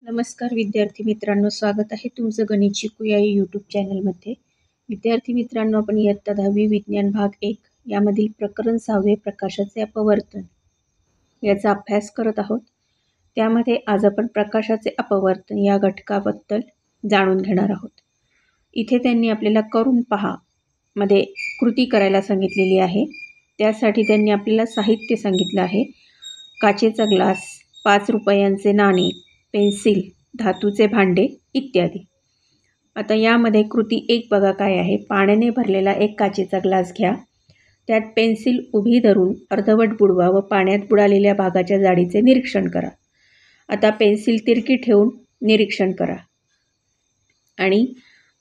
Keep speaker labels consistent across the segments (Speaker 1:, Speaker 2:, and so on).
Speaker 1: नमस्कार विद्यार्थी मित्रांनो, स्वागत आहे तुमचं गणित शिकूया या यूट्यूब चॅनलमध्ये. विद्यार्थी मित्रांनो, आपण इयत्ता 10वी विज्ञान भाग 1 यामधील प्रकरण 6 प्रकाशाचे अपवर्तन याचा अभ्यास करत आहोत. त्यामध्ये आज आपण प्रकाशाचे अपवर्तन या घटकाबद्दल जाणून घेणार आहोत. इथे त्यांनी आपल्याला करून पहा मध्ये कृती करायला सांगितलेली आहे. त्यासाठी त्यांनी आपल्याला साहित्य सांगितलं आहे. काचेचा ग्लास, 5 रुपयांचे नाणे, पेन्सिल, धातूचे भांडे इत्यादी. आता यामध्ये कृती 1 बघा काय आहे. पाण्याने भरलेला एक काचेचा ग्लास घ्या. त्यात पेन्सिल उभी धरून अर्धवट बुडवा व पाण्यात बुडालेल्या भागाच्या जाडीचे निरीक्षण करा. आता पेन्सिल तिरकी ठेवून निरीक्षण करा. आणि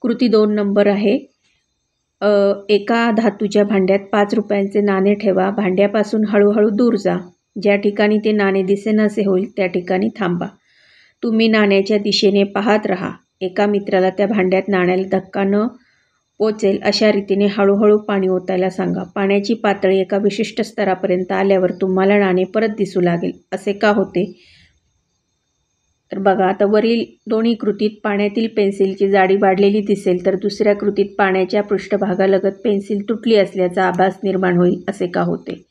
Speaker 1: कृती 2 नंबर आहे. एका धातूच्या भांड्यात 5 रुपयांचे नाणे ठेवा. भांड्यापासून हळूहळू दूर जा. ज्या ठिकाणी ते नाणे दिसेनासे होईल त्या ठिकाणी थांबा. तुम्ही नाण्याच्या दिशेने पाहत राहा. एका मित्राला त्या भांड्यात नाण्याला धक्का न पोचेल अशा रीतीने हळूहळू पाणी ओतायला सांगा. पाण्याची पातळी एका विशिष्ट स्तरापर्यंत आल्यावर तुम्हाला नाणे परत दिसू लागेल. असे का होते? तर बघा, आता वरील दोन्ही कृतीत पाण्यातील पेन्सिलची जाडी वाढलेली दिसेल, तर दुसऱ्या कृतीत पाण्याच्या पृष्ठभागालगत पेन्सिल तुटली असल्याचा आभास निर्माण होईल. असे का होते?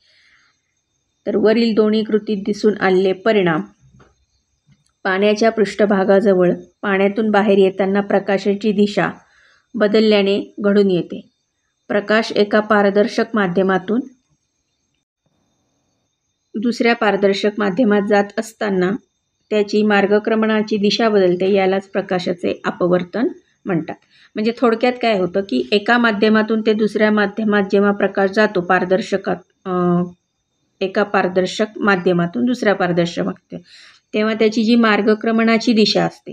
Speaker 1: तर वरील दोन्ही कृतीत दिसून आलेले परिणाम: पाण्याच्या पृष्ठभागाजवळ पाण्यातून बाहेर येताना प्रकाशाची दिशा बदलल्याने घडून येते. प्रकाश एका पारदर्शक माध्यमातून दुसऱ्या पारदर्शक माध्यमात जात असताना त्याची मार्गक्रमणाची दिशा बदलते. यालाच प्रकाशाचे अपवर्तन म्हणतात. म्हणजे थोडक्यात काय होतं की एका माध्यमातून ते दुसऱ्या माध्यमात जेव्हा प्रकाश जातो, एका पारदर्शक माध्यमातून दुसऱ्या पारदर्शक माध्यमात, तेव्हा त्याची जी मार्गक्रमणाची दिशा असते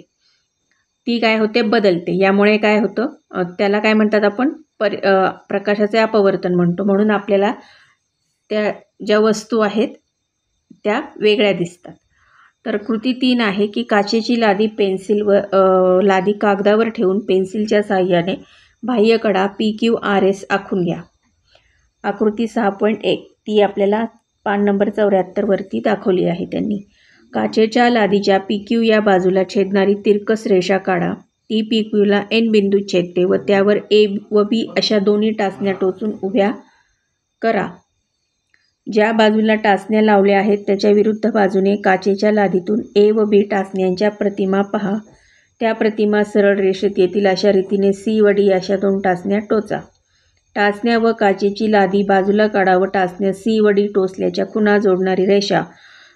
Speaker 1: ती काय होते? बदलते. यामुळे काय होतं? त्याला काय म्हणतात आपण? प्रकाशाचे अपवर्तन म्हणतो. म्हणून आपल्याला त्या ज्या वस्तू आहेत त्या वेगळ्या दिसतात. तर कृती 3 आहे की काचेची लादी लादी कागदावर ठेवून पेन्सिलच्या साहाय्याने बाह्यकडा PQRS आखून घ्या. आकृती 6.1 ती आपल्याला पान नंबर 74 वरती दाखवली आहे त्यांनी. काचेच्या लादीच्या PQ या बाजूला छेदणारी तिरकस रेषा काढा. ती PQला N बिंदू छेदते व त्यावर A व B अशा दोन्ही टाचण्या टोचून उभ्या करा. ज्या बाजूला टाचण्या लावल्या आहेत त्याच्या विरुद्ध बाजूने काचेच्या लादीतून A व B टाचण्यांच्या प्रतिमा पहा. त्या प्रतिमा सरळ रेषेत येतील अशा रीतीने C व D अशा 2 टाचण्या टोचा. टाचण्या व काचेची लादी बाजूला काढा व टाचण्या C व D टोचल्याच्या खुणा जोडणारी रेषा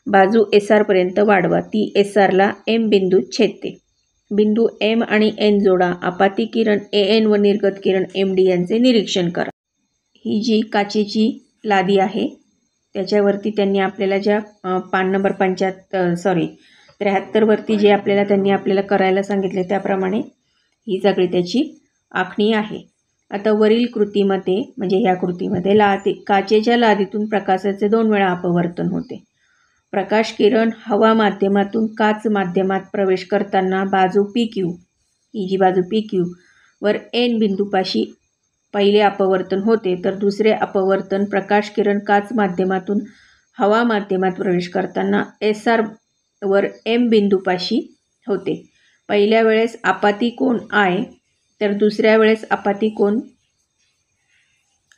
Speaker 1: बाजू SR पर्यंत वाढवा. ती SR ला M बिंदूत छेदते. बिंदू M आणि N जोडा. आपाती किरण AN व निर्गत किरण MD यांचे निरीक्षण करा. ही जी काचेची लादी आहे त्याच्यावरती त्यांनी आपल्याला ज्या पान नंबर 73 वरती जे त्यांनी करायला सांगितले त्याप्रमाणे ही सगळी त्याची आखणी आहे. आता वरील कृतीमध्ये म्हणजे ह्या कृतीमध्ये काचेच्या लादीतून प्रकाशाचे 2 वेळा अपवर्तन होते. प्रकाश किरण हवा माध्यमातून काच माध्यमात प्रवेश करताना बाजू PQ, ही जी बाजू PQ वर N बिंदूपाशी पहिले अपवर्तन होते, तर दुसरे अपवर्तन प्रकाश किरण काच माध्यमातून हवा माध्यमात प्रवेश करताना SR वर M बिंदूपाशी होते. पहिल्या वेळेस आपाती कोन I, तर दुसऱ्या वेळेस आपाती कोन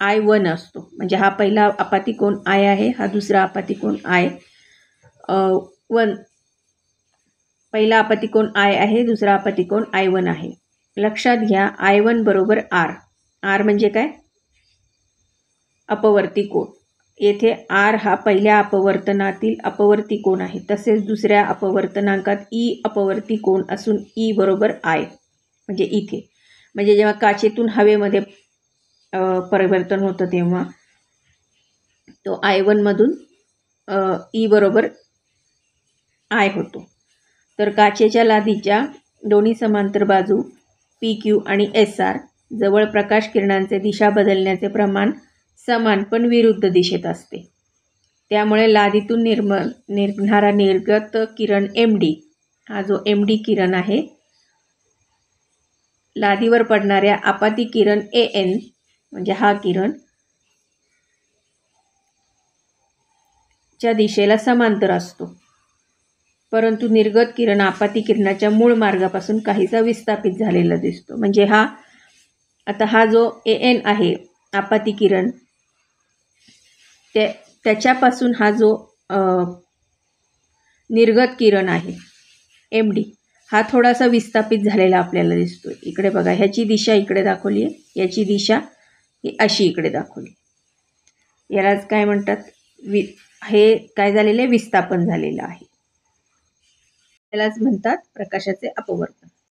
Speaker 1: I1 असतो. म्हणजे हा पहिला आपाती कोन I आहे, हा दुसरा आपाती कोन I1. पहिला आपाती कोन I आहे, दुसरा आपाती कोन I1 आहे. लक्षात घ्या, I1 बरोबर R. R म्हणजे काय? अपवर्ती कोन. येथे R हा पहिल्या अपवर्तनातील अपवर्ती कोन आहे. तसेच दुसऱ्या अपवर्तनांकात E अपवर्ती कोन असून E बरोबर I. म्हणजे इथे म्हणजे जेव्हा काचेतून हवेमध्ये परिवर्तन होतं तेव्हा तो I1 मधून E बरोबर I होतो. तर काचेच्या लादीच्या दोन्ही समांतर बाजू PQ आणि SR जवळ प्रकाश किरणांचे दिशा बदलण्याचे प्रमाण समान पण विरुद्ध दिशेत असते. त्यामुळे लादीतून निघणारा निर्गत किरण MD, हा जो MD किरण आहे, लादीवर पडणाऱ्या आपाती किरण AN म्हणजे हा किरण च्या दिशेला समांतर असतो. परंतु निर्गत किरण आपाती किरणाच्या मूळ मार्गापासून काहीसा विस्थापित झालेला दिसतो. म्हणजे हा जो AN आहे आपाती किरण, त्याच्यापासून हा जो निर्गत किरण आहे MD, हा थोडासा विस्थापित झालेला आपल्याला दिसतो. इकडे बघा, ह्याची दिशा इकडे दाखवली आहे, याची दिशा ही अशी इकडे दाखवली. यालाच काय म्हणतात, हे काय झालेलं आहे, विस्थापन झालेलं आहे. त्यालाच म्हणतात प्रकाशाचे अपवर्तन.